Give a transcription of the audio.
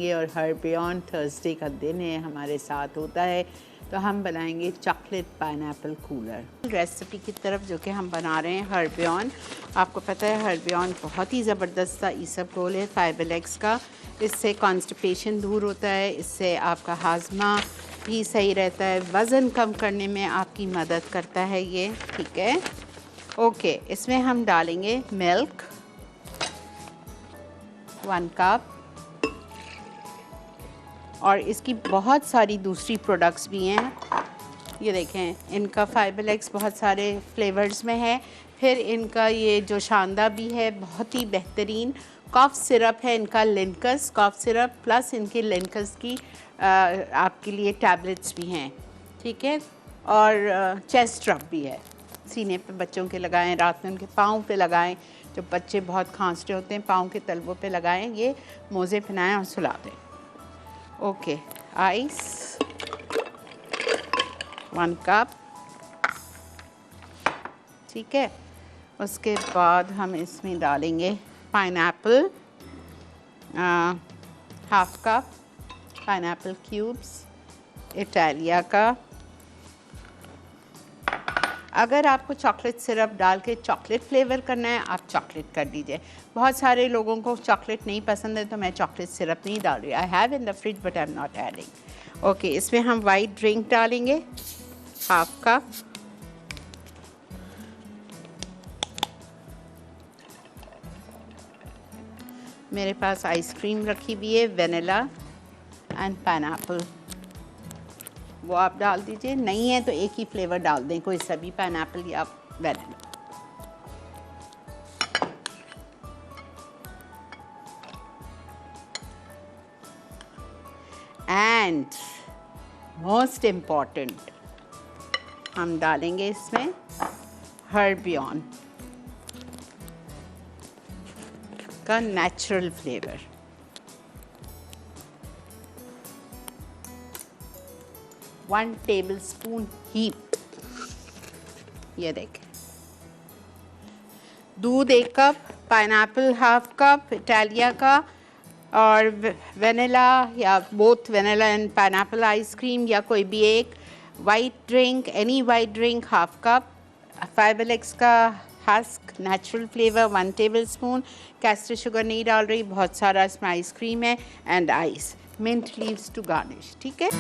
ये और हर beyond Thursday का दिन है, हमारे साथ होता है, तो हम बनाएंगे चॉकलेट पाइनएप्पल कूलर रेसिपी की तरफ, जो कि हम बना रहे हैं हर बियॉन्ड। आपको पता है हर बियॉन्ड बहुत ही ज़बरदस्त सा ईसबगोल है फाइबरलेक्स का। इससे कॉन्स्टिपेशन दूर होता है, इससे आपका हाजमा भी सही रहता है, वज़न कम करने में आपकी मदद करता है ये। ठीक है, ओके। इसमें हम डालेंगे मिल्क 1 कप, और इसकी बहुत सारी दूसरी प्रोडक्ट्स भी हैं। ये देखें, इनका फाइबरलेक्स बहुत सारे फ्लेवर्स में है। फिर इनका ये जो शानदार भी है, बहुत ही बेहतरीन कॉफ़ सिरप है इनका, लिनकस कॉफ़ सिरप, प्लस इनके लिनकस की आपके लिए टैबलेट्स भी हैं। ठीक है, और चेस्ट रब भी है, सीने पे बच्चों के लगाएं, रात में उनके पाँव पे लगाएं, जब बच्चे बहुत खांसते होते हैं पाँव के तलवों पे लगाएं, ये मोज़े पहनाएं और सुला दें। Okay, ice 1 cup. ठीक है, उसके बाद हम इसमें डालेंगे pineapple 1/2 cup, pineapple cubes Italia का। अगर आपको चॉकलेट सिरप डाल के चॉकलेट फ्लेवर करना है, आप चॉकलेट कर दीजिए। बहुत सारे लोगों को चॉकलेट नहीं पसंद है, तो मैं चॉकलेट सिरप नहीं डाल रही। I have in the fridge but I am not adding. Okay, इसमें हम वाइट ड्रिंक डालेंगे 1/2 कप। मेरे पास आइसक्रीम रखी हुई है, वेनिला एंड पाइनएप्पल, वो आप डाल दीजिए। नहीं है तो एक ही फ्लेवर डाल दें, कोई सभी पाइनएप्पल या वेनिला। एंड मोस्ट इम्पॉर्टेंट, हम डालेंगे इसमें हर बियॉन्ड का natural flavour. One table spoon heap. ये देखें, दूध 1 कप, पाइनएप्पल 1/2 कप इटालिया का, और वेनिला या both vanilla and pineapple ice cream या कोई भी एक, white drink, any white drink 1/2 cup, फाइबरलेक्स का husk natural flavour 1 table spoon, caster sugar नहीं डाल रही, बहुत सारा इसमें आइसक्रीम है, and ice, mint leaves to garnish. ठीक है।